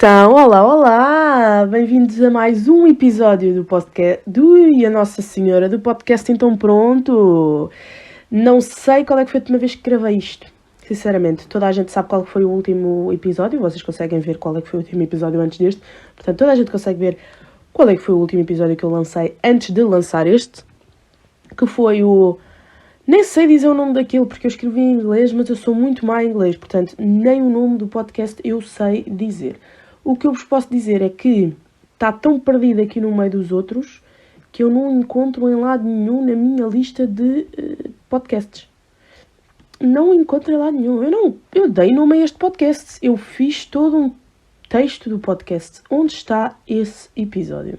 Então, olá! Bem-vindos a mais um episódio do podcast e a Nossa Senhora do podcast Então Pronto. Não sei qual é que foi a última vez que gravei isto, sinceramente. Toda a gente sabe qual foi o último episódio, vocês conseguem ver qual é que foi o último episódio antes deste. Portanto, toda a gente consegue ver qual é que foi o último episódio que eu lancei antes de lançar este, que foi o... Nem sei dizer o nome daquilo, porque eu escrevi em inglês, mas eu sou muito má em inglês, portanto, nem o nome do podcast eu sei dizer. O que eu vos posso dizer é que está tão perdido aqui no meio dos outros que eu não encontro em lado nenhum na minha lista de podcasts. Não encontro em lado nenhum. Eu dei nome a este podcast. Eu fiz todo um texto do podcast. Onde está esse episódio?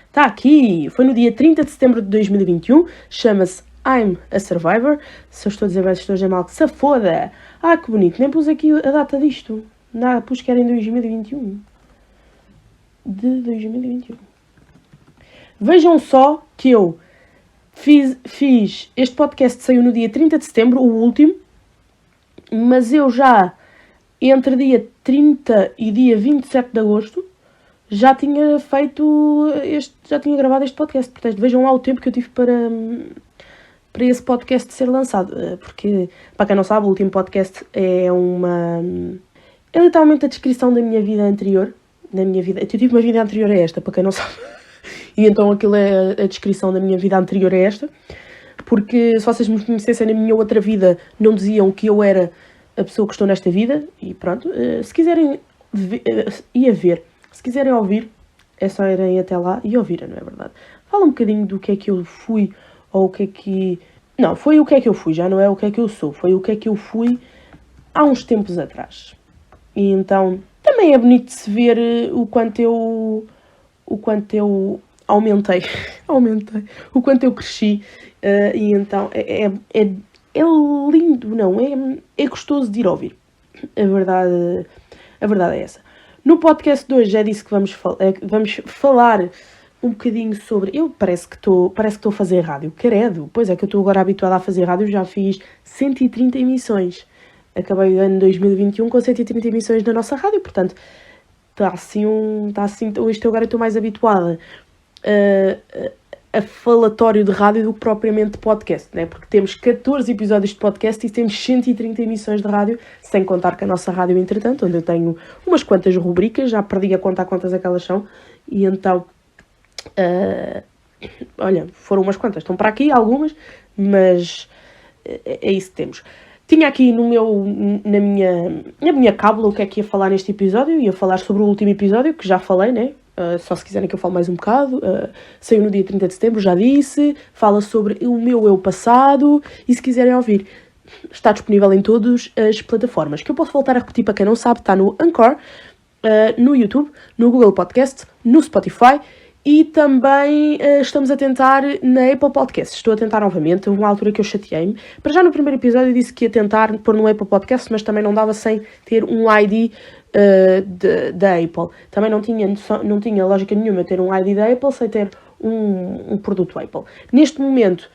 Está aqui! Foi no dia 30 de setembro de 2021. Chama-se I'm a Survivor. Se eu estou a dizer bem, se estou a dizer mal, que se foda! Ah, que bonito. Nem pus aqui a data disto. Nada, pus que era em 2021. De 2021. Vejam só que eu fiz... Este podcast saiu no dia 30 de setembro, o último. Mas eu já, entre dia 30 e dia 27 de agosto, já tinha gravado este podcast. Portanto, vejam lá o tempo que eu tive para esse podcast ser lançado. Porque, para quem não sabe, o último podcast é literalmente a descrição da minha vida anterior. Eu tive uma vida anterior a esta, para quem não sabe. E então aquilo é a descrição da minha vida anterior a esta. Porque se vocês me conhecessem na minha outra vida, não diziam que eu era a pessoa que estou nesta vida. E pronto, se quiserem ver, se quiserem ouvir, é só irem até lá e ouvirem, não é verdade? Fala um bocadinho do que é que eu fui, ou o que é que... Não, foi o que é que eu fui, já não é o que é que eu sou. Foi o que é que eu fui há uns tempos atrás. E então, também é bonito de se ver o quanto eu aumentei, o quanto eu cresci. E então, é lindo, não, é gostoso de ir ouvir. A verdade é essa. No podcast de hoje já disse que vamos falar um bocadinho sobre... Parece que estou a fazer rádio, credo. Pois é que eu estou agora habituada a fazer rádio, já fiz 130 emissões. Acabei o ano 2021 com 130 emissões na nossa rádio, portanto, está assim, isto agora estou mais habituada a falatório de rádio do que propriamente podcast, né? Porque temos 14 episódios de podcast e temos 130 emissões de rádio, sem contar com a nossa rádio, entretanto, onde eu tenho umas quantas rubricas, já perdi a contar quantas aquelas são, e então, olha, foram umas quantas, estão para aqui algumas, mas é isso que temos. Tinha aqui na minha cábula o que é que ia falar neste episódio. Ia falar sobre o último episódio, que já falei, né? Só se quiserem que eu fale mais um bocado. Saiu no dia 30 de setembro, já disse. Fala sobre o meu eu passado. E se quiserem ouvir, está disponível em todas as plataformas. Que eu posso voltar a repetir para quem não sabe. Está no Anchor, no YouTube, no Google Podcast, no Spotify. E também estamos a tentar na Apple Podcasts. Estou a tentar novamente. Houve uma altura que eu chateei-me. Para já no primeiro episódio eu disse que ia tentar pôr no Apple Podcasts, mas também não dava sem ter um ID da Apple. Também não tinha lógica nenhuma ter um ID da Apple sem ter um produto Apple. Neste momento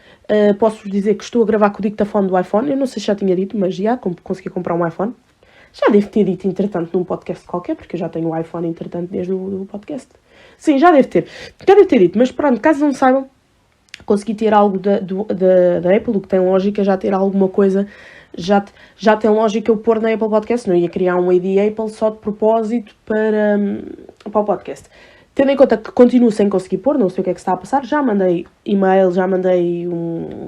posso-vos dizer que estou a gravar com o dictafone do iPhone. Eu não sei se já tinha dito, mas já consegui comprar um iPhone. Já devo ter dito, entretanto, num podcast qualquer, porque eu já tenho o iPhone, entretanto, desde o podcast. Sim, já devo ter dito, mas pronto, caso não saibam, consegui ter algo da Apple, o que tem lógica, já ter alguma coisa, já tem lógica eu pôr na Apple Podcast, não ia criar um ID Apple só de propósito para o podcast. Tendo em conta que continuo sem conseguir pôr, não sei o que é que está a passar, já mandei e-mail, já mandei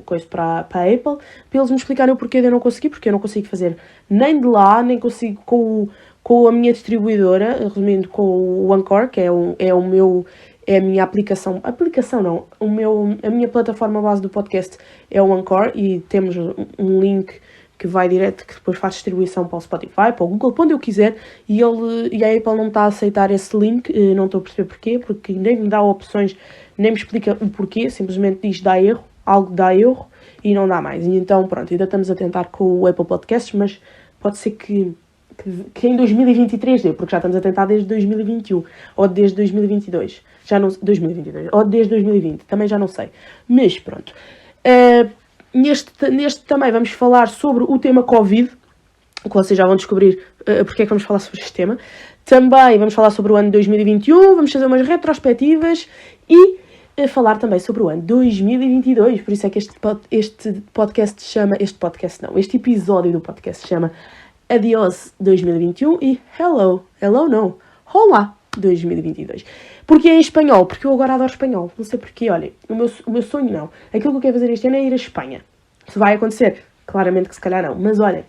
coisa para a Apple, para eles me explicarem o porquê de eu não conseguir, porque eu não consigo fazer nem de lá, nem consigo com a minha distribuidora, resumindo, com o Anchor, que é a minha aplicação não, a minha plataforma base do podcast é o Anchor, e temos um link que vai direto, que depois faz distribuição para o Spotify, para o Google, para onde eu quiser, e a Apple não está a aceitar esse link, não estou a perceber porquê, porque nem me dá opções, nem me explica o porquê, simplesmente diz dá erro, algo dá erro, e não dá mais. E então, pronto, ainda estamos a tentar com o Apple Podcasts, mas pode ser que em 2023 dê, porque já estamos a tentar desde 2021, ou desde 2022, já não, 2022, ou desde 2020, também já não sei, mas pronto. Neste também vamos falar sobre o tema Covid, que vocês já vão descobrir porque é que vamos falar sobre este tema. Também vamos falar sobre o ano 2021, vamos fazer umas retrospectivas e falar também sobre o ano 2022. Por isso é que este episódio do podcast se chama Adiós 2021 e Hello não, Olá 2022. Porquê em espanhol? Porque eu agora adoro espanhol. Não sei porquê, olhem, o meu sonho não. Aquilo que eu quero fazer este ano é ir à Espanha. Se vai acontecer? Claramente que se calhar não. Mas olhem,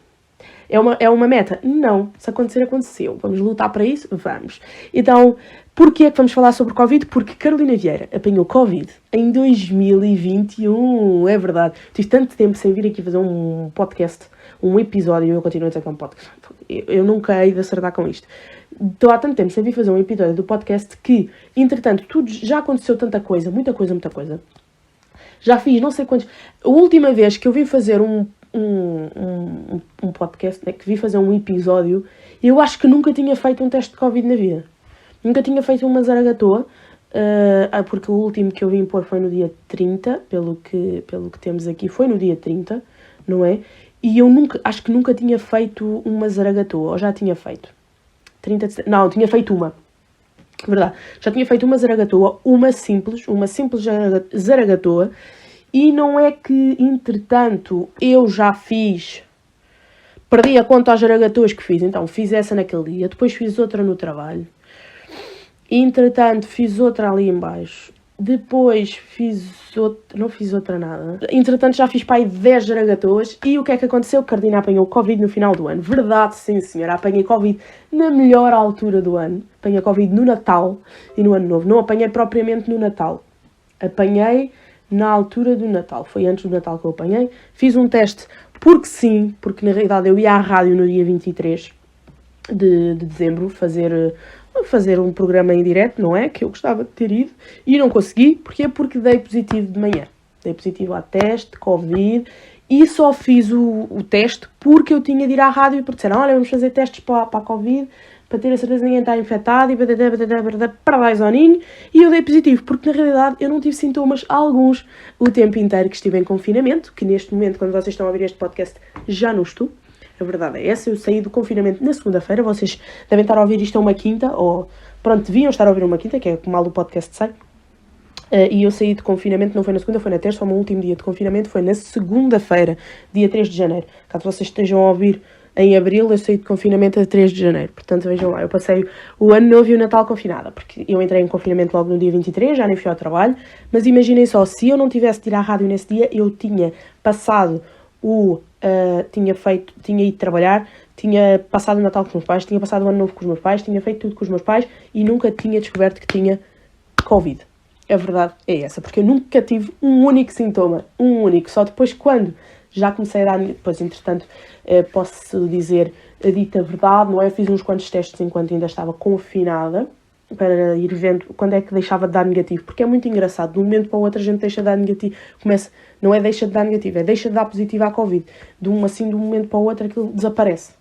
é uma meta? Não. Se acontecer, aconteceu. Vamos lutar para isso? Vamos. Então, porquê é que vamos falar sobre Covid? Porque Carolina Vieira apanhou Covid em 2021. É verdade. Tive tanto tempo sem vir aqui fazer um podcast, um episódio, e eu continuo a dizer que é um podcast. Eu nunca hei de acertar com isto. Estou há tanto tempo sem vir fazer um episódio do podcast que, entretanto, tudo já aconteceu tanta coisa, muita coisa. Já fiz não sei quantos... A última vez que eu vim fazer um podcast, né, que vim fazer um episódio, eu acho que nunca tinha feito um teste de Covid na vida. Nunca tinha feito uma zaragatoa, porque o último que eu vim pôr foi no dia 30, pelo que temos aqui, foi no dia 30, não é? E eu acho que nunca tinha feito uma zaragatoa, ou já tinha feito. 30 de... Não, tinha feito uma. Verdade. Já tinha feito uma zaragatoa, uma simples zaragatoa. E não é que, entretanto, eu já fiz... Perdi a conta às zaragatoas que fiz. Então, fiz essa naquele dia. Depois fiz outra no trabalho. E, entretanto, fiz outra ali em baixo. Depois fiz outra... Não fiz outra nada. Entretanto, já fiz para aí 10 zaragatoas. E o que é que aconteceu? Cardina apanhou Covid no final do ano. Verdade, sim, senhora. Apanhei Covid na melhor altura do ano. Apanhei Covid no Natal e no Ano Novo. Não apanhei propriamente no Natal. Apanhei na altura do Natal. Foi antes do Natal que eu apanhei. Fiz um teste porque sim. Porque, na realidade, eu ia à rádio no dia 23 de dezembro fazer um programa em direto, não é? Que eu gostava de ter ido e não consegui. Porquê? Porque dei positivo de manhã. Dei positivo a teste, Covid, e só fiz o teste porque eu tinha de ir à rádio e porque disseram, olha, vamos fazer testes para a Covid, para ter a certeza que ninguém está infectado e para dar zoninho, e eu dei positivo, porque na realidade eu não tive sintomas alguns o tempo inteiro que estive em confinamento, que neste momento, quando vocês estão a ouvir este podcast, já não estou. A verdade é essa, eu saí do confinamento na segunda-feira, vocês devem estar a ouvir isto a uma quinta, ou pronto, deviam estar a ouvir uma quinta, que é como mal o podcast sai, e eu saí de confinamento, não foi na segunda, foi na terça, o meu último dia de confinamento foi na segunda-feira, dia 3 de janeiro. Caso vocês estejam a ouvir em abril, eu saí de confinamento a 3 de janeiro, portanto vejam lá, eu passei o Ano Novo e o Natal confinada, porque eu entrei em confinamento logo no dia 23, já nem fui ao trabalho, mas imaginem só, se eu não tivesse de ir à rádio nesse dia, eu tinha passado tinha ido trabalhar, tinha passado o Natal com os meus pais, tinha passado o Ano Novo com os meus pais, tinha feito tudo com os meus pais e nunca tinha descoberto que tinha Covid. A verdade é essa, porque eu nunca tive um único sintoma, só depois quando já comecei a dar, depois entretanto posso dizer a dita verdade, não é? Eu fiz uns quantos testes enquanto ainda estava confinada, para ir vendo quando é que deixava de dar negativo, porque é muito engraçado, de um momento para o outro a gente deixa de dar negativo, não é deixa de dar negativo, é deixa de dar positivo à Covid, de um momento para o outro aquilo desaparece.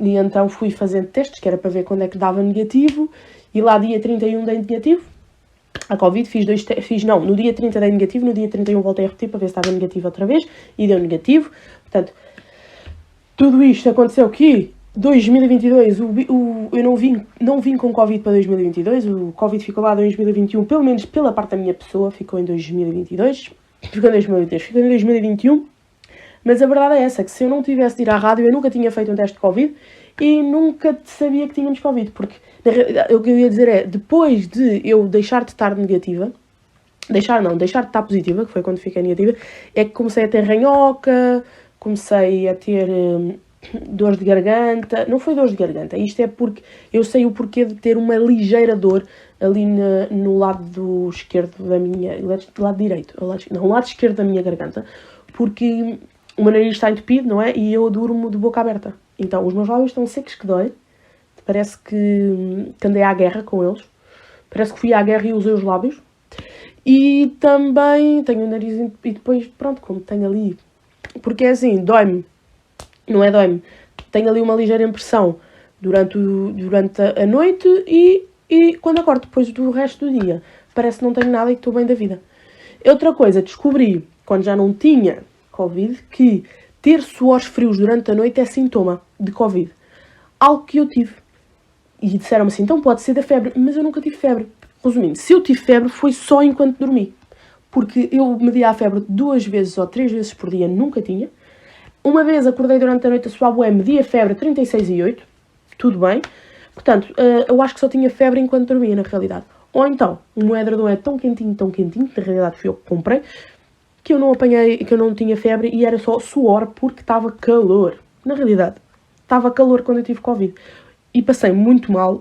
E então fui fazendo testes, que era para ver quando é que dava negativo, e lá dia 31 dei negativo, a Covid, no dia 30 dei negativo, no dia 31 voltei a repetir para ver se estava negativo outra vez, e deu negativo. Portanto, tudo isto aconteceu que 2022, eu não vim com Covid para 2022, o Covid ficou lá em 2021, pelo menos pela parte da minha pessoa, ficou em 2022, ficou em 2021, mas a verdade é essa, que se eu não tivesse de ir à rádio, eu nunca tinha feito um teste de Covid e nunca sabia que tínhamos Covid, porque na realidade, o que eu ia dizer é, depois de eu deixar de estar negativa, deixar de estar positiva, que foi quando fiquei negativa, é que comecei a ter ranhoca, comecei a ter dores de garganta, não foi dores de garganta, isto é porque eu sei o porquê de ter uma ligeira dor ali no lado esquerdo da minha, lado direito, lado esquerdo da minha garganta, porque o meu nariz está entupido, não é? E eu durmo de boca aberta, então os meus lábios estão secos que dói, parece que andei à guerra com eles, parece que fui à guerra e usei os lábios, e também tenho o nariz e depois, pronto, como tenho ali, porque é assim, dói-me, não é dói-me, tenho ali uma ligeira impressão durante a noite e quando acordo depois do resto do dia, parece que não tenho nada e que estou bem da vida. Outra coisa, descobri, quando já não tinha Covid, que ter suores frios durante a noite é sintoma de Covid. Algo que eu tive. E disseram-me assim, então pode ser da febre, mas eu nunca tive febre. Resumindo, se eu tive febre foi só enquanto dormi. Porque eu media a febre 2 vezes ou 3 vezes por dia, nunca tinha. Uma vez acordei durante a noite a suar bué, medi a febre 36,8, tudo bem. Portanto, eu acho que só tinha febre enquanto dormia, na realidade. Ou então, o meu edredom é tão quentinho, que na realidade fui eu que comprei, que eu não apanhei, que eu não tinha febre e era só suor porque estava calor. Na realidade, estava calor quando eu tive Covid. E passei muito mal,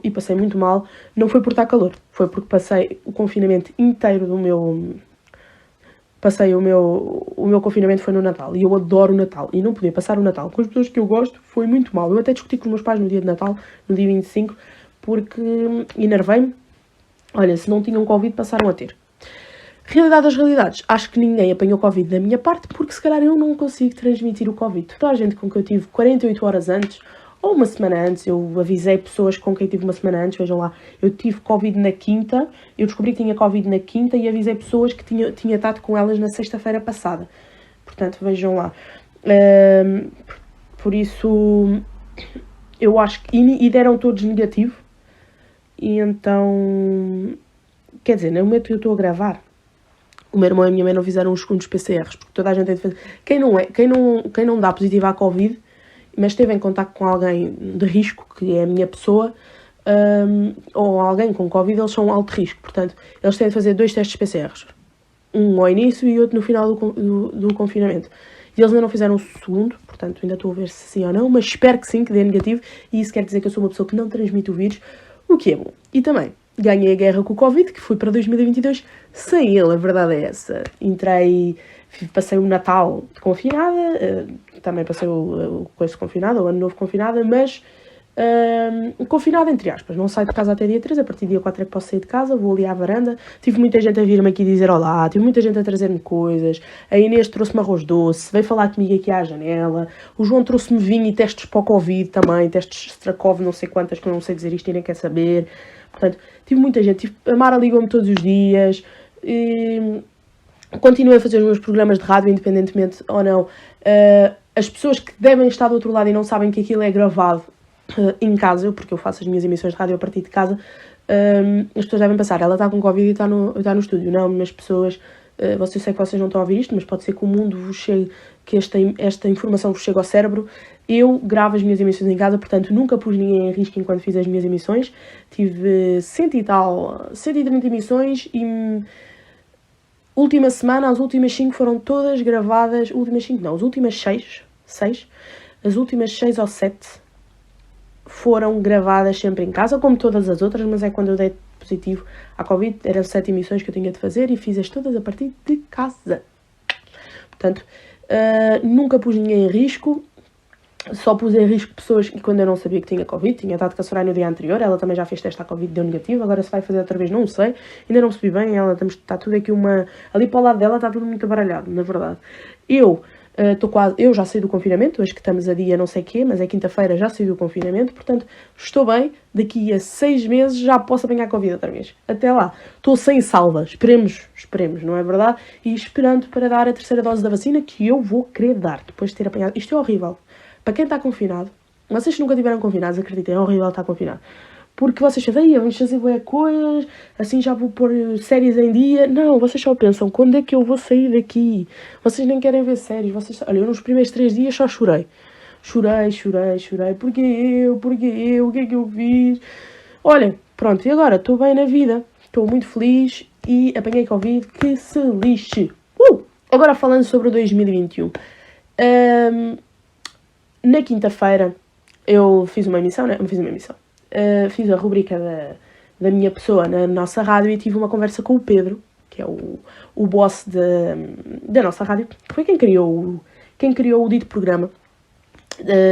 não foi por estar calor, foi porque passei o confinamento inteiro do meu... Passei o meu confinamento foi no Natal, e eu adoro o Natal, e não poder passar o Natal com as pessoas que eu gosto foi muito mal. Eu até discuti com os meus pais no dia de Natal, no dia 25, porque enervei-me. Olha, se não tinham Covid, passaram a ter. Realidade das realidades, acho que ninguém apanhou Covid da minha parte, porque se calhar eu não consigo transmitir o Covid. Toda a gente com quem eu tive 48 horas antes, ou uma semana antes, eu avisei pessoas com quem tive uma semana antes, vejam lá, eu tive Covid na quinta, eu descobri que tinha Covid na quinta e avisei pessoas que tinha estado com elas na sexta-feira passada. Portanto, vejam lá. Por isso, eu acho que... E deram todos negativo. E então... Quer dizer, no momento que eu estou a gravar, o meu irmão e a minha mãe não fizeram os segundos PCRs, porque toda a gente tem de fazer... Quem não dá positivo à Covid, mas esteve em contacto com alguém de risco, que é a minha pessoa, ou alguém com Covid, eles são alto risco. Portanto, eles têm de fazer 2 testes PCRs. Um ao início e outro no final do confinamento. E eles ainda não fizeram o segundo, portanto, ainda estou a ver se sim ou não, mas espero que sim, que dê negativo. E isso quer dizer que eu sou uma pessoa que não transmite o vírus, o que é bom. E também, ganhei a guerra com o Covid, que fui para 2022 sem ele, a verdade é essa. Passei o Natal confinada, também passei o coisa confinada, o Ano Novo confinada, mas confinada entre aspas. Não saio de casa até dia 3, a partir do dia 4 é que posso sair de casa, vou ali à varanda. Tive muita gente a vir-me aqui dizer olá, tive muita gente a trazer-me coisas. A Inês trouxe-me arroz doce, veio falar comigo aqui à janela. O João trouxe-me vinho e testes para o Covid também, testes Strakov, não sei quantas, que eu não sei dizer isto e nem quer saber. Portanto, tive muita gente. A Mara ligou-me todos os dias. Continuei a fazer os meus programas de rádio, independentemente ou não. As pessoas que devem estar do outro lado e não sabem que aquilo é gravado em casa, porque eu faço as minhas emissões de rádio a partir de casa, as pessoas devem pensar, ela está com Covid e está no estúdio. Não, mas pessoas, eu sei que vocês não estão a ouvir isto, mas pode ser que o mundo vos chegue, que esta informação vos chegue ao cérebro. Eu gravo as minhas emissões em casa, portanto nunca pus ninguém em risco enquanto fiz as minhas emissões. Tive 130 emissões e... Última semana, as últimas 5 foram todas gravadas. Últimas 5 não, as últimas 6. As últimas 6 ou 7 foram gravadas sempre em casa, como todas as outras, mas é quando eu dei positivo à Covid. Eram 7 emissões que eu tinha de fazer e fiz-as todas a partir de casa. Portanto, nunca pus ninguém em risco. Só pus em risco pessoas que quando eu não sabia que tinha Covid, tinha estado com a Soraya no dia anterior, ela também já fez teste à Covid, deu negativo, agora se vai fazer outra vez não sei, ainda não percebi bem, está tudo aqui ali para o lado dela está tudo muito baralhado, na verdade. Eu já saí do confinamento, hoje que estamos a dia não sei quê, mas é quinta-feira, já saí do confinamento, portanto estou bem, daqui a 6 meses já posso apanhar Covid outra vez. Até lá, estou sem salva, esperemos, não é verdade? E esperando para dar a 3ª dose da vacina que eu vou querer dar, depois de ter apanhado. Isto é horrível. Para quem está confinado, vocês que nunca estiveram confinados, acreditem, é horrível estar confinado. Porque vocês pensam, vamos fazer boas coisas, assim já vou pôr séries em dia. Não, vocês só pensam, quando é que eu vou sair daqui? Vocês nem querem ver séries. Olha, eu nos primeiros 3 dias só chorei. Chorei. Porque eu? O que é que eu fiz? Olha, pronto, e agora estou bem na vida. Estou muito feliz e apanhei Covid, que se lixe. Agora falando sobre o 2021. Na quinta-feira eu fiz uma emissão, né? Fiz a rubrica da minha pessoa na nossa rádio e tive uma conversa com o Pedro, que é o boss da nossa rádio, que foi quem criou o dito programa.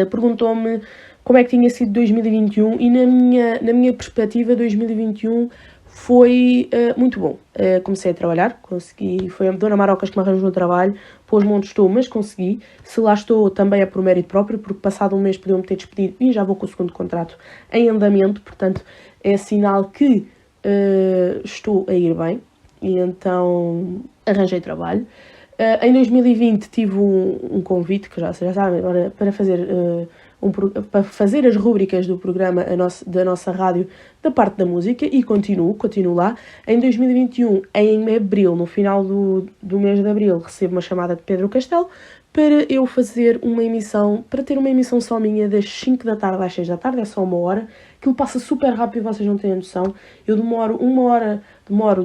Perguntou-me como é que tinha sido 2021 e na minha perspectiva 2021 foi muito bom. Comecei a trabalhar, consegui, foi a Dona Marocas que me arranjou um trabalho, pôs-me onde estou, mas consegui. Se lá estou também é por mérito próprio, porque passado um mês podiam-me ter despedido e já vou com o segundo contrato em andamento, portanto é sinal que estou a ir bem e então arranjei trabalho. Em 2020 tive um convite, que já sabem, para fazer para fazer as rúbricas do programa da nossa rádio da parte da música e continuo lá. Em 2021, em abril, no final do mês de abril, recebo uma chamada de Pedro Castelo para eu fazer uma emissão, para ter uma emissão só minha das 5 da tarde às 6 da tarde, é só 1 hora. Aquilo passa super rápido, vocês não têm noção. Eu demoro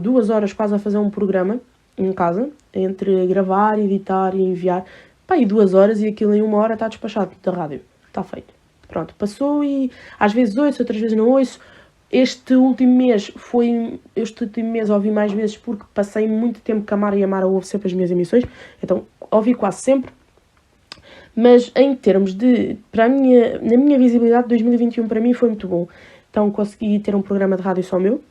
2 horas quase a fazer um programa em casa, entre gravar, editar e enviar. Pá, e 2 horas e aquilo em 1 hora está despachado da rádio. Está feito. Pronto, passou e às vezes ouço, outras vezes não ouço. Este último mês ouvi mais vezes porque passei muito tempo com a Mara e a Mara ouve sempre as minhas emissões. Então ouvi quase sempre. Mas em termos de... na minha visibilidade, 2021 para mim foi muito bom. Então consegui ter um programa de rádio só meu.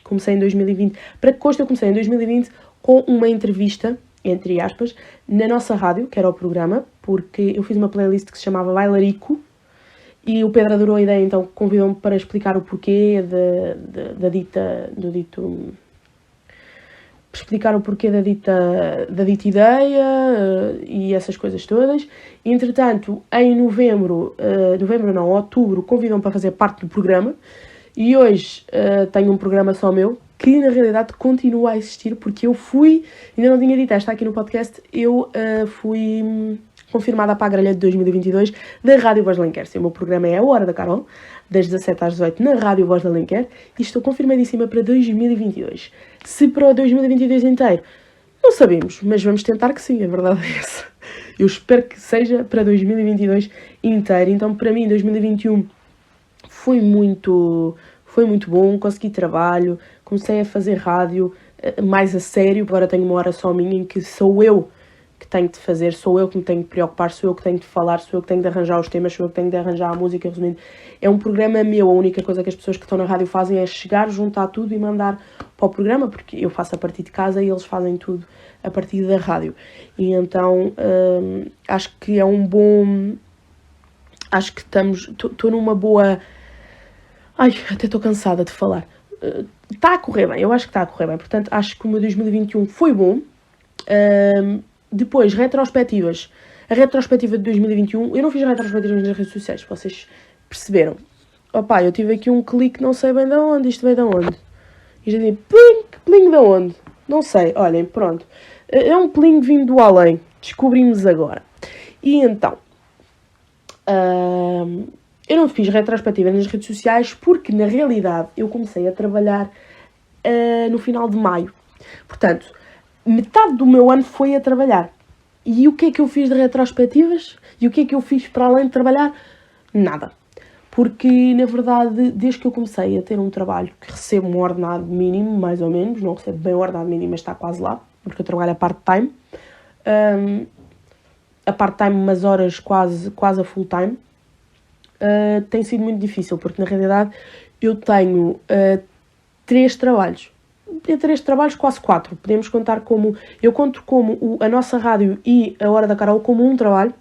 Comecei em 2020. Para que conste, eu comecei em 2020 com uma entrevista, entre aspas, na nossa rádio, que era o programa, porque eu fiz uma playlist que se chamava Bailarico, e o Pedro adorou a ideia, então convidou-me para explicar o porquê explicar o porquê da dita ideia e essas coisas todas. Entretanto, em outubro, convidam-me para fazer parte do programa e hoje tenho um programa só meu, que na realidade continua a existir, porque eu fui, ainda não tinha dito esta aqui no podcast, eu fui confirmada para a grelha de 2022 da Rádio Voz de Alenquer. O meu programa é A Hora da Carol, das 17 às 18 na Rádio Voz de Alenquer, e estou confirmadíssima para 2022. Se para o 2022 inteiro, não sabemos, mas vamos tentar que sim, a verdade é essa. Eu espero que seja para 2022 inteiro. Então, para mim, 2021 foi muito bom, consegui trabalho, comecei a fazer rádio mais a sério. Agora tenho 1 hora só minha em que sou eu que tenho de fazer, sou eu que me tenho de preocupar, sou eu que tenho de falar, sou eu que tenho de arranjar os temas, sou eu que tenho de arranjar a música, resumindo. É um programa meu, a única coisa que as pessoas que estão na rádio fazem é chegar, juntar tudo e mandar para o programa, porque eu faço a partir de casa e eles fazem tudo a partir da rádio. E então, acho que é um bom... Acho que estou numa boa... Ai, até estou cansada de falar. Está a correr bem, eu acho que está a correr bem. Portanto, acho que o meu 2021 foi bom. Depois, retrospectivas. A retrospectiva de 2021, eu não fiz retrospectivas nas redes sociais, vocês perceberam. Opa, eu tive aqui um clique, não sei bem de onde, isto veio de onde? Isto é pling de onde? Não sei, olhem, pronto. É um pling vindo do além, descobrimos agora. E então, eu não fiz retrospectiva nas redes sociais porque, na realidade, eu comecei a trabalhar no final de maio. Portanto, metade do meu ano foi a trabalhar. E o que é que eu fiz de retrospectivas? E o que é que eu fiz para além de trabalhar? Nada. Porque, na verdade, desde que eu comecei a ter um trabalho que recebo um ordenado mínimo, mais ou menos, não recebo bem o ordenado mínimo, mas está quase lá, porque eu trabalho a part-time. A part-time, umas horas quase a full-time. Tem sido muito difícil, porque, na realidade, eu tenho 3 trabalhos. Tem 3 trabalhos, quase 4. Podemos contar como... Eu conto como a nossa rádio e a Hora da Carol como um trabalho,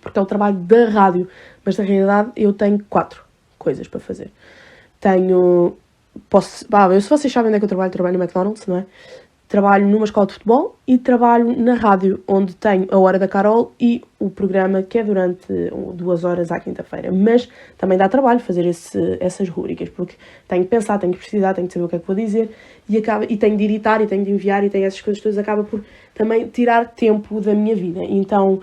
porque é o trabalho da rádio, mas na realidade eu tenho 4 coisas para fazer. Se vocês sabem onde é que eu trabalho no McDonald's, não é? Trabalho numa escola de futebol e trabalho na rádio, onde tenho a Hora da Carol e o programa que é durante 2 horas à quinta-feira. Mas também dá trabalho fazer essas rúbricas, porque tenho que pensar, tenho que precisar, tenho que saber o que é que vou dizer e tenho de editar e tenho de enviar e tenho essas coisas todas, acaba por também tirar tempo da minha vida. Então,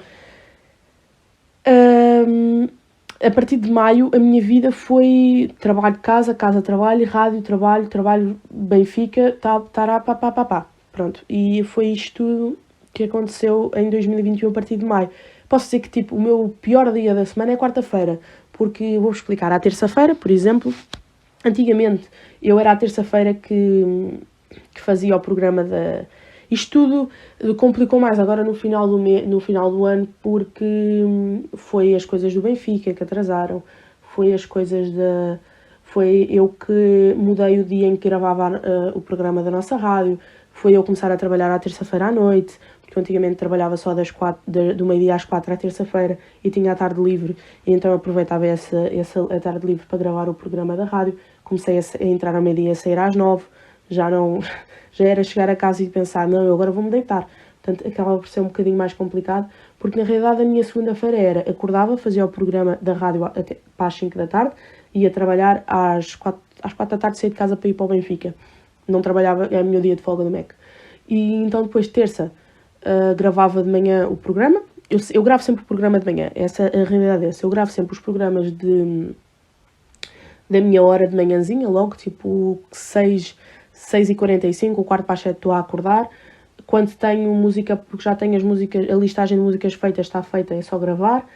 a partir de maio, a minha vida foi trabalho de casa, trabalho, rádio, trabalho, Benfica, pá. Pronto, e foi isto tudo que aconteceu em 2021 a partir de maio. Posso dizer que, tipo, o meu pior dia da semana é quarta-feira, porque vou-vos explicar. À terça-feira, por exemplo, antigamente eu era à terça-feira que fazia o programa da... Isto tudo complicou mais agora no final do ano, porque foi as coisas do Benfica que atrasaram, foi eu que mudei o dia em que gravava o programa da nossa rádio, foi eu começar a trabalhar à terça-feira à noite, porque eu antigamente trabalhava só do meio-dia às 4 à terça-feira e tinha a tarde livre, e então eu aproveitava a tarde livre para gravar o programa da rádio. Comecei a entrar ao meio-dia e a sair às 9, já era chegar a casa e pensar, não, eu agora vou-me deitar, Portanto, acaba por ser um bocadinho mais complicado, porque na realidade a minha segunda-feira era, acordava, fazia o programa da rádio até para as 5 da tarde, ia trabalhar às 4 da tarde, saí de casa para ir para o Benfica. Não trabalhava, é o meu dia de folga do MEC. E então depois, terça, gravava de manhã o programa. Eu gravo sempre o programa de manhã, essa a realidade é essa. Eu gravo sempre os programas da minha hora de manhãzinha, logo, tipo 6h45, o quarto para as 7 estou a acordar. Quando tenho música, porque já tenho as músicas, a listagem de músicas feitas está feita, é só gravar.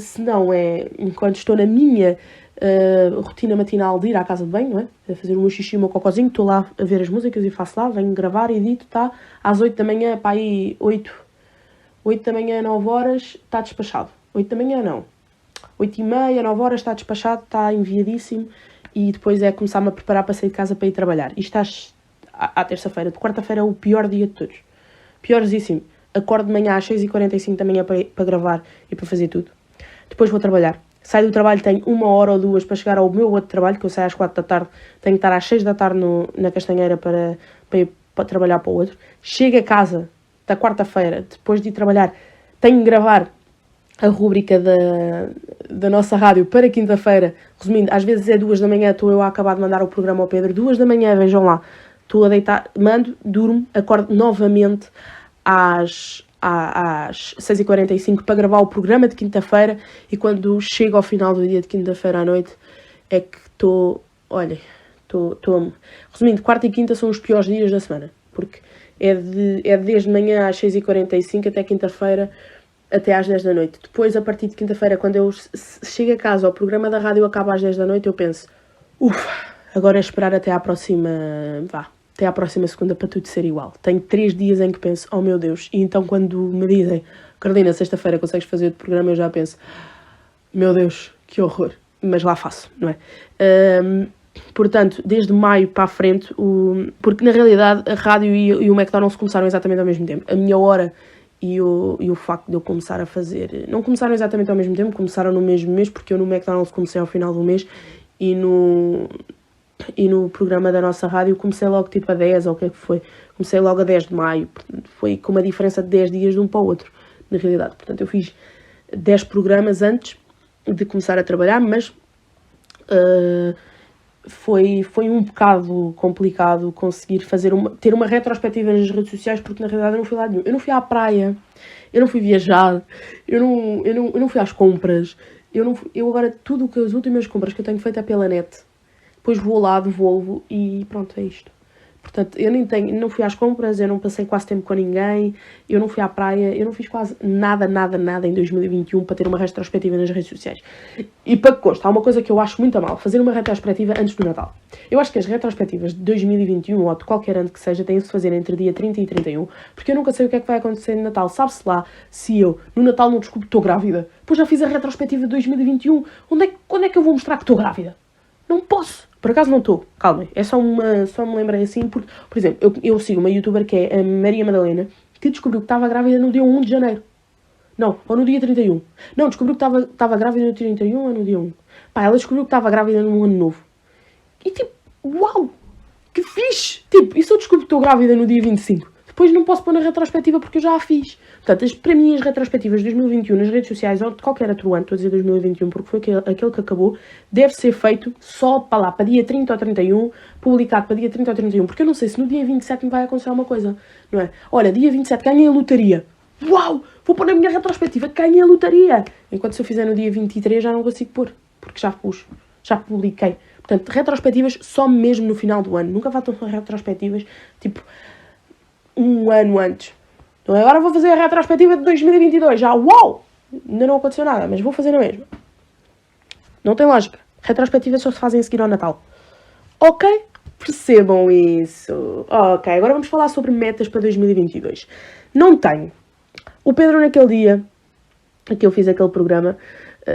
Se não, enquanto estou na minha rotina matinal de ir à casa de banho, não é? A fazer o meu xixi e o meu cocôzinho, estou lá a ver as músicas e faço lá, venho gravar, edito, tá? Às 8 da manhã, para aí 8 da manhã, 9 horas, está despachado. 8 da manhã não. 8h30, 9 horas está despachado, está enviadíssimo e depois é começar-me a preparar para sair de casa para ir trabalhar. Isto à terça-feira. De quarta-feira é o pior dia de todos. Piorzíssimo. Acordo de manhã às 6h45 da manhã para gravar e para fazer tudo. Depois vou trabalhar. Saio do trabalho, tenho 1 hora ou 2 para chegar ao meu outro trabalho, que eu saio às 4 da tarde. Tenho que estar às 6 da tarde na Castanheira para ir para trabalhar para o outro. Chego a casa da quarta-feira, depois de ir trabalhar, tenho que gravar a rúbrica da nossa rádio para quinta-feira. Resumindo, às vezes é 2 da manhã, estou eu a acabar de mandar o programa ao Pedro. 2 da manhã, vejam lá. Estou a deitar, mando, durmo, acordo novamente às 6h45 para gravar o programa de quinta-feira e quando chego ao final do dia de quinta-feira à noite é que estou, olhem, resumindo, quarta e quinta são os piores dias da semana, porque é desde manhã às 6h45 até quinta-feira, até às 10 da noite. Depois, a partir de quinta-feira, quando eu chego a casa, o programa da rádio acaba às 10 da noite, eu penso, agora é esperar até à próxima segunda para tudo ser igual. Tenho 3 dias em que penso, oh meu Deus, e então quando me dizem, Carolina, sexta-feira consegues fazer outro programa, eu já penso, meu Deus, que horror, mas lá faço, não é? Portanto, desde maio para a frente, porque na realidade a rádio e o McDonald's começaram exatamente ao mesmo tempo. A minha hora e o facto de eu começar a fazer, não começaram exatamente ao mesmo tempo, começaram no mesmo mês, porque eu no McDonald's comecei ao final do mês e no programa da nossa rádio comecei logo tipo a 10, ou o que é que foi? Comecei logo a 10 de maio, foi com uma diferença de 10 dias de um para o outro, na realidade. Portanto, eu fiz 10 programas antes de começar a trabalhar, mas foi um bocado complicado conseguir ter uma retrospectiva nas redes sociais, porque na realidade eu não fui lá nenhum. Eu não fui à praia, eu não fui viajar, eu não fui às compras, eu agora tudo que as últimas compras que eu tenho feito é pela net. Depois vou lá, devolvo e pronto, é isto. Portanto, eu não fui às compras, eu não passei quase tempo com ninguém, eu não fui à praia, eu não fiz quase nada em 2021 para ter uma retrospectiva nas redes sociais. E para que conste, há uma coisa que eu acho muito a mal, fazer uma retrospectiva antes do Natal. Eu acho que as retrospectivas de 2021 ou de qualquer ano que seja têm de se fazer entre dia 30 e 31, porque eu nunca sei o que é que vai acontecer no Natal. Sabe-se lá se eu no Natal não descubro que estou grávida. Depois já fiz a retrospectiva de 2021, quando é que eu vou mostrar que estou grávida? Não posso. Por acaso não estou, calmem, só me lembrei assim, porque, por exemplo, eu sigo uma youtuber que é a Maria Madalena, que descobriu que estava grávida no dia 1 de janeiro. Não, ou no dia 31. Não, descobriu que estava grávida no dia 31 ou no dia 1. Pá, ela descobriu que estava grávida no ano novo. E tipo, uau, que fixe! Tipo, e se eu descubro que estou grávida no dia 25? Depois não posso pôr na retrospectiva porque eu já a fiz. Portanto, para mim, as retrospectivas de 2021 nas redes sociais ou de qualquer outro ano, estou a dizer 2021 porque foi aquele que acabou, deve ser feito só para dia 30 ou 31, publicado para dia 30 ou 31, porque eu não sei se no dia 27 me vai acontecer alguma coisa, não é? Olha, dia 27 ganhei a lotaria. Uau! Vou pôr na minha retrospectiva que ganhei a lotaria. Enquanto se eu fizer no dia 23 já não consigo pôr, porque já pus, já publiquei. Portanto, retrospectivas só mesmo no final do ano. Nunca façam retrospectivas, tipo, um ano antes. Então agora vou fazer a retrospectiva de 2022. Já, uau! Ainda não aconteceu nada, mas vou fazer na mesma. Não tem lógica. Retrospectivas só se fazem a seguir ao Natal. Ok? Percebam isso. Ok, agora vamos falar sobre metas para 2022. Não tenho. O Pedro naquele dia que eu fiz aquele programa,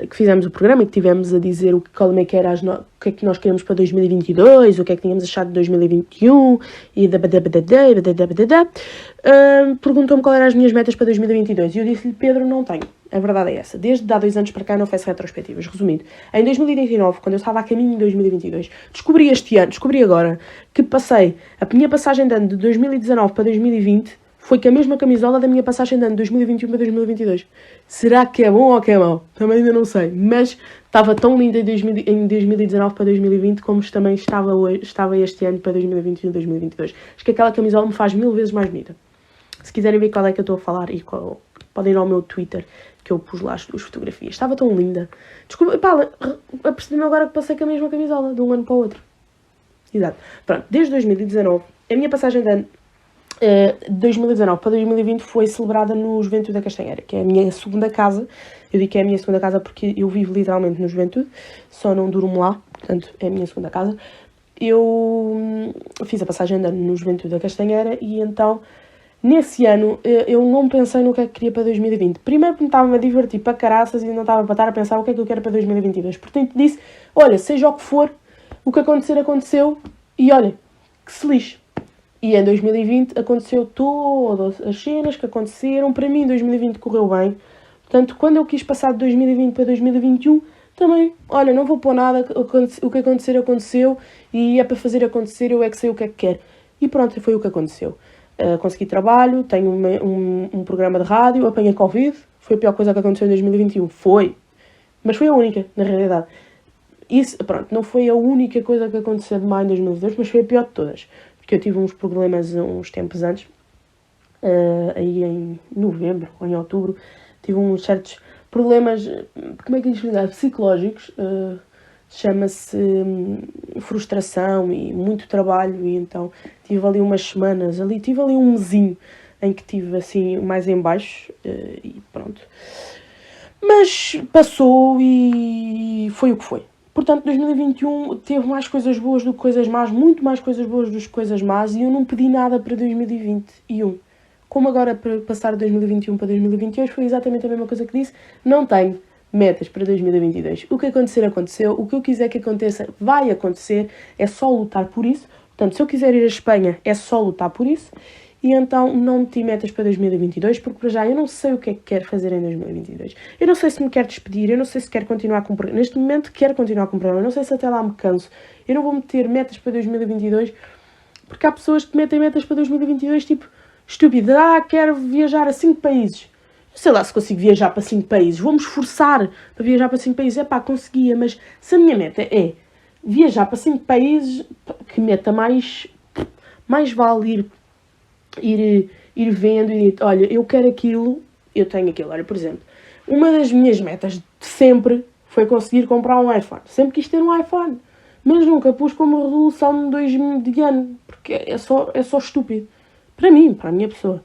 que fizemos o programa e que tivemos a dizer o que é que nós queremos para 2022, o que é que tínhamos achado de 2021 e perguntou-me qual eram as minhas metas para 2022 e eu disse-lhe, Pedro, não tenho. A verdade é essa. Desde há 2 anos para cá não faço retrospectivas. Resumindo, em 2019, quando eu estava a caminho em 2022, descobri agora que passei a minha passagem de ano de 2019 para 2020 foi com a mesma camisola da minha passagem de ano, 2021 para 2022. Será que é bom ou que é mau? Também ainda não sei. Mas estava tão linda em 2019 para 2020 como também estava este ano para 2021 e 2022. Acho que aquela camisola me faz 1000 vezes mais bonita. Se quiserem ver qual é que eu estou a falar, podem ir ao meu Twitter, que eu pus lá as 2 fotografias. Estava tão linda. Desculpa, pá, apercebi-me agora que passei com a mesma camisola, de um ano para o outro. Exato. Pronto, desde 2019, a minha passagem de ano de 2019 para 2020 foi celebrada no Juventude da Castanheira, que é a minha segunda casa. Eu digo que é a minha segunda casa porque eu vivo literalmente no Juventude, só não durmo lá, portanto é a minha segunda casa. Eu fiz a passagem de ano no Juventude da Castanheira e então, nesse ano, eu não pensei no que é que queria para 2020. Primeiro porque me estava a divertir para caraças e não estava para estar a pensar o que é que eu quero para 2022. Portanto disse, olha, seja o que for, o que acontecer, aconteceu e olha, que se lixe. E em 2020 aconteceu todas as cenas que aconteceram. Para mim, 2020 correu bem. Portanto, quando eu quis passar de 2020 para 2021, também, olha, não vou pôr nada. O que acontecer, aconteceu. E é para fazer acontecer, eu é que sei o que é que quero. E pronto, foi o que aconteceu. Consegui trabalho, tenho um programa de rádio, apanhei Covid. Foi a pior coisa que aconteceu em 2021. Foi. Mas foi a única, na realidade. Isso, pronto, não foi a única coisa que aconteceu de maio em 2022, mas foi a pior de todas. Porque eu tive uns problemas uns tempos antes, aí em novembro ou em outubro, tive uns certos problemas, como é que explicar, psicológicos, chama-se frustração e muito trabalho, e então tive ali umas semanas, tive ali um mesinho em que tive assim mais em baixo, e pronto. Mas passou e foi o que foi. Portanto, 2021 teve mais coisas boas do que coisas más, muito mais coisas boas do que coisas más, e eu não pedi nada para 2021. Como agora para passar de 2021 para 2022 foi exatamente a mesma coisa que disse, não tenho metas para 2022. O que acontecer, aconteceu. O que eu quiser que aconteça, vai acontecer. É só lutar por isso. Portanto, se eu quiser ir à Espanha, é só lutar por isso. E então não meti metas para 2022, porque para já eu não sei o que é que quero fazer em 2022. Eu não sei se me quero despedir, eu não sei se quero continuar com o programa. Neste momento quero continuar com o programa, eu não sei se até lá me canso. Eu não vou meter metas para 2022, porque há pessoas que metem metas para 2022 tipo, estúpido, quero viajar a 5 países. Sei lá se consigo viajar para 5 países, vou-me esforçar para viajar para 5 países. Conseguia, mas se a minha meta é viajar para 5 países, que meta mais vale ir vendo e dizer, olha, eu quero aquilo, eu tenho aquilo. Olha, por exemplo, uma das minhas metas de sempre foi conseguir comprar um iPhone. Sempre quis ter um iPhone, mas nunca pus como resolução de ano, porque é só estúpido. Para mim, para a minha pessoa.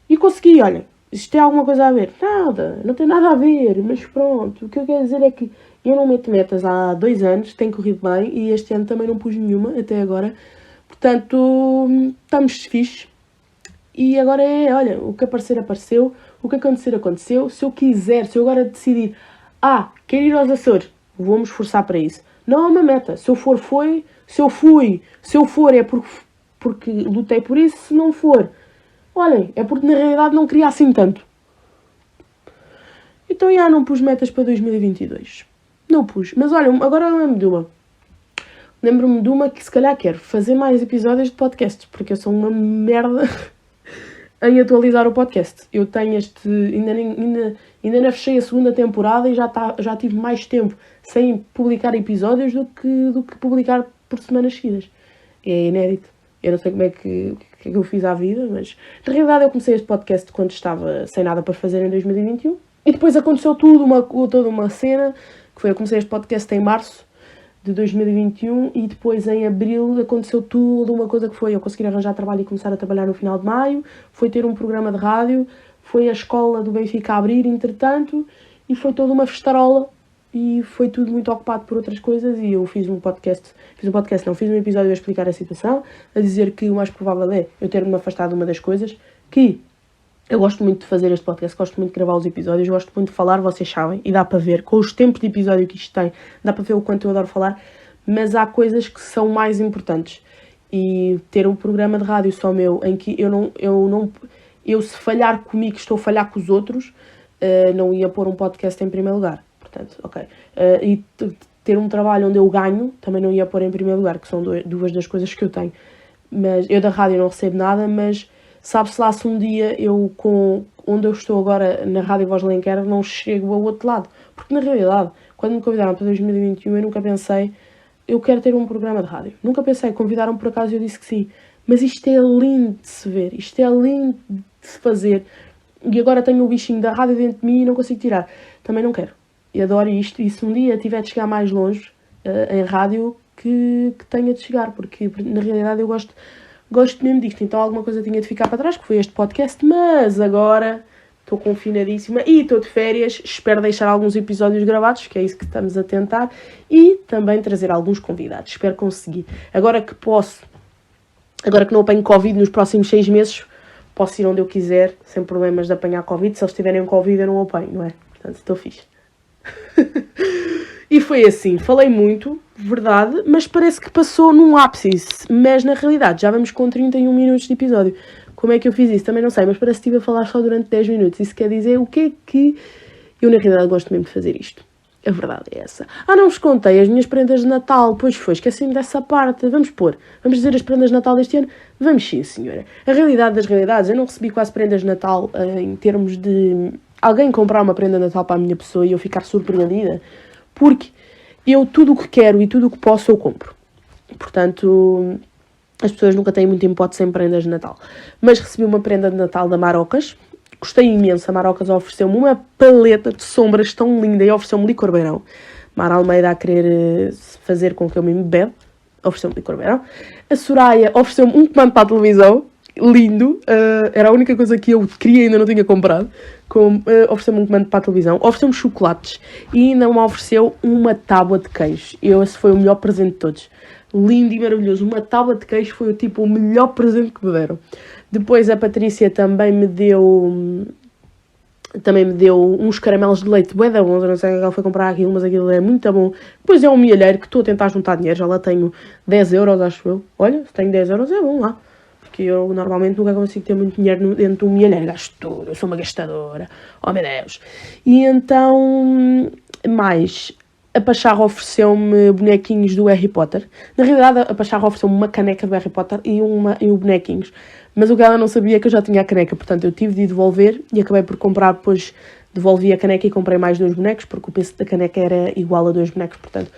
E consegui, olha, isto tem alguma coisa a ver? Nada, não tem nada a ver, mas pronto. O que eu quero dizer é que eu não meto metas há 2 anos, tem corrido bem, e este ano também não pus nenhuma, até agora. Portanto, estamos fixes. E agora olha, o que aparecer, apareceu. O que acontecer, aconteceu. Se eu quiser, se eu agora decidir, quero ir aos Açores, vou-me esforçar para isso. Não é uma meta. Se eu for, foi. Se eu for é porque lutei por isso. Se não for, olhem, é porque na realidade não queria assim tanto. Então, não pus metas para 2022. Não pus. Mas olha, agora lembro-me de uma. Lembro-me de uma que se calhar quero fazer mais episódios de podcasts, porque eu sou uma merda em atualizar o podcast. Eu tenho ainda não fechei a segunda temporada e já tive mais tempo sem publicar episódios do que publicar por semanas seguidas. É inédito. Eu não sei como é que eu fiz à vida, mas na realidade eu comecei este podcast quando estava sem nada para fazer em 2021 e depois aconteceu toda uma cena, que foi, eu comecei este podcast em março de 2021 e depois em abril aconteceu tudo uma coisa que foi eu conseguir arranjar trabalho e começar a trabalhar no final de maio, foi ter um programa de rádio, foi a escola do Benfica a abrir entretanto e foi toda uma festarola e foi tudo muito ocupado por outras coisas e eu fiz um episódio a explicar a situação, a dizer que o mais provável é eu ter-me afastado de uma das coisas, que eu gosto muito de fazer este podcast, gosto muito de gravar os episódios, gosto muito de falar, vocês sabem, e dá para ver, com os tempos de episódio que isto tem, dá para ver o quanto eu adoro falar, mas há coisas que são mais importantes. E ter um programa de rádio só meu, em que eu se falhar comigo, estou a falhar com os outros, não ia pôr um podcast em primeiro lugar. Portanto, ok. E ter um trabalho onde eu ganho, também não ia pôr em primeiro lugar, que são duas das coisas que eu tenho. Mas eu da rádio não recebo nada, mas Sabe-se lá se um dia eu, onde eu estou agora na Rádio Voz de Alenquer, não chego ao outro lado. Porque, na realidade, quando me convidaram para 2021, eu nunca pensei, eu quero ter um programa de rádio. Nunca pensei, convidaram por acaso e eu disse que sim. Mas isto é lindo de se ver, isto é lindo de se fazer. E agora tenho o bichinho da rádio dentro de mim e não consigo tirar. Também não quero. E adoro isto. E se um dia tiver de chegar mais longe em rádio, que tenha de chegar. Porque, na realidade, eu gosto mesmo disto. Então alguma coisa tinha de ficar para trás, que foi este podcast. Mas agora estou confinadíssima e estou de férias. Espero deixar alguns episódios gravados, que é isso que estamos a tentar. E também trazer alguns convidados. Espero conseguir. Agora que não apanho Covid nos próximos 6 meses, posso ir onde eu quiser, sem problemas de apanhar Covid. Se eles tiverem Covid, eu não apanho, não é? Portanto, estou fixe. E foi assim, falei muito, verdade, mas parece que passou num ápice. Mas na realidade, já vamos com 31 minutos de episódio. Como é que eu fiz isso? Também não sei, mas parece que estive a falar só durante 10 minutos. Isso quer dizer o que é que eu na realidade gosto mesmo de fazer isto. A verdade é essa. Não vos contei as minhas prendas de Natal. Pois foi, esqueci-me dessa parte. Vamos dizer as prendas de Natal deste ano? Vamos sim, senhora. A realidade das realidades, eu não recebi quase prendas de Natal em termos de alguém comprar uma prenda de Natal para a minha pessoa e eu ficar surpreendida. Porque eu tudo o que quero e tudo o que posso eu compro. Portanto, as pessoas nunca têm muito hipótese em prendas de Natal. Mas recebi uma prenda de Natal da Marocas. Gostei imenso. A Marocas ofereceu-me uma paleta de sombras tão linda e ofereceu-me licor beirão. Mara Almeida a querer fazer com que eu me bebe. Ofereceu-me licor beirão. A Soraya ofereceu-me um comando para a televisão. Lindo. Era a única coisa que eu queria e ainda não tinha comprado. Ofereceu-me um comando para a televisão. Ofereceu-me chocolates. E ainda me ofereceu uma tábua de queijo. Esse foi o melhor presente de todos. Lindo e maravilhoso. Uma tábua de queijo foi o melhor presente que me deram. Depois a Patrícia também me deu uns caramelos de leite bué da bons. Eu não sei se ela foi comprar aquilo, mas aquilo é muito bom. Depois é um milheiro que estou a tentar juntar dinheiro. Já lá tenho 10 euros, acho eu. Olha, se tenho 10 euros é bom lá. Porque eu normalmente nunca consigo ter muito dinheiro dentro de um milheiro. Gasto tudo, eu sou uma gastadora. Oh meu Deus. E então, mais... A Pacharra ofereceu-me bonequinhos do Harry Potter. Na realidade, a Pacharra ofereceu-me uma caneca do Harry Potter e bonequinhos. Mas o que ela não sabia é que eu já tinha a caneca. Portanto, eu tive de devolver e acabei por comprar, depois devolvi a caneca e comprei mais 2 bonecos, porque o preço da caneca era igual a 2 bonecos. Portanto,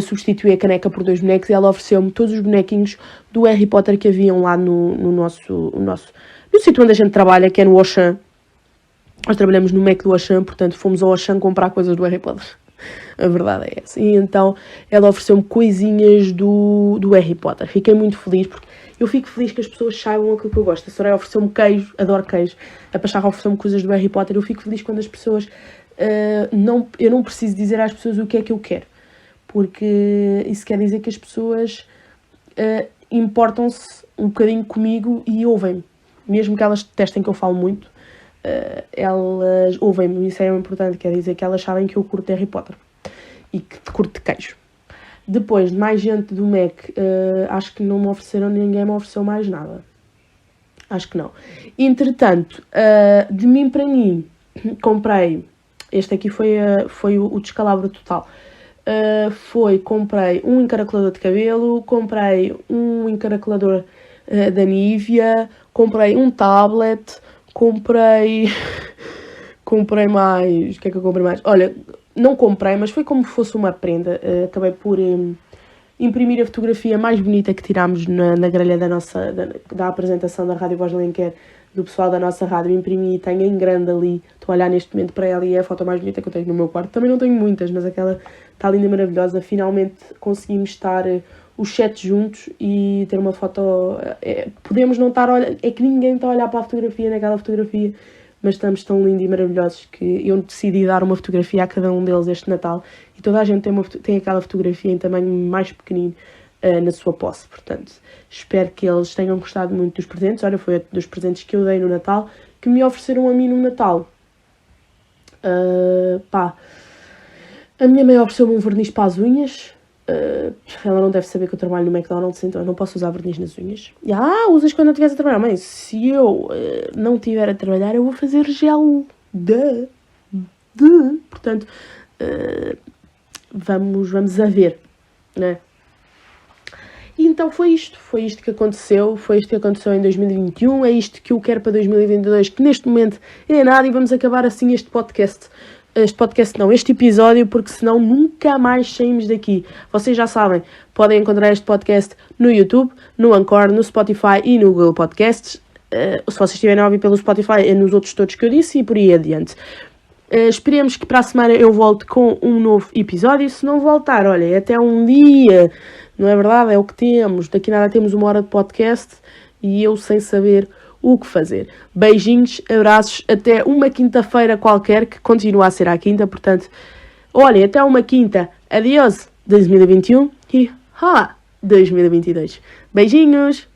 substituí a caneca por 2 bonecos e ela ofereceu-me todos os bonequinhos do Harry Potter que haviam lá no sítio onde a gente trabalha, que é no Auchan. Nós trabalhamos no Mac do Auchan, portanto, fomos ao Auchan comprar coisas do Harry Potter. A verdade é essa. E então ela ofereceu-me coisinhas do Harry Potter. Fiquei muito feliz, porque eu fico feliz que as pessoas saibam aquilo que eu gosto. A Soraya ofereceu-me queijo, adoro queijo. A Pacharra ofereceu-me coisas do Harry Potter. Eu fico feliz quando as pessoas... eu não preciso dizer às pessoas o que é que eu quero. Porque isso quer dizer que as pessoas importam-se um bocadinho comigo e ouvem-me. Mesmo que elas testem que eu falo muito, elas ouvem-me. Isso é importante, quer dizer que elas sabem que eu curto Harry Potter e que curto de queijo. Depois, mais gente do Mac, acho que não me ofereceram, ninguém me ofereceu mais nada. Acho que não. Entretanto, de mim para mim, comprei, este aqui foi o descalabro total. Comprei um encaracolador de cabelo, comprei um encaracolador da Nivea, comprei um tablet, comprei mais, o que é que eu comprei mais? Olha, não comprei, mas foi como se fosse uma prenda. Acabei por imprimir a fotografia mais bonita que tirámos na grelha da apresentação da Rádio Voz de Alenquer, do pessoal da nossa rádio. Imprimi e tenho em grande ali. Estou a olhar neste momento para ela e é a foto mais bonita que eu tenho no meu quarto. Também não tenho muitas, mas aquela está linda e maravilhosa. Finalmente conseguimos estar os 7 juntos e ter uma foto... podemos não estar a olhar... É que ninguém está a olhar para a fotografia naquela fotografia, mas estamos tão lindos e maravilhosos que eu decidi dar uma fotografia a cada um deles este Natal e toda a gente tem aquela fotografia em tamanho mais pequenino na sua posse. Portanto, espero que eles tenham gostado muito dos presentes. Olha, foi dos presentes que eu dei no Natal, que me ofereceram a mim no Natal. A minha mãe ofereceu-me um verniz para as unhas. Ela não deve saber que eu trabalho no McDonald's, então eu não posso usar verniz nas unhas. Usas quando não estiveres a trabalhar. Mãe, se eu não estiver a trabalhar, eu vou fazer gel. Portanto, vamos a ver, né? E então foi isto que aconteceu em 2021, é isto que eu quero para 2022, que neste momento é nada, e vamos acabar assim este episódio, porque senão nunca mais saímos daqui. Vocês já sabem, podem encontrar este podcast no YouTube, no Anchor, no Spotify e no Google Podcasts. Se vocês estiverem a ouvir pelo Spotify, é nos outros todos que eu disse e por aí adiante. Esperemos que para a semana eu volte com um novo episódio. Se não voltar, olha, é até um dia, não é verdade? É o que temos. Daqui a nada temos 1 hora de podcast e eu sem saber o que fazer. Beijinhos, abraços, até uma quinta-feira qualquer, que continua a ser a quinta, portanto, olhem, até uma quinta. Adiós 2021 e 2022. Beijinhos!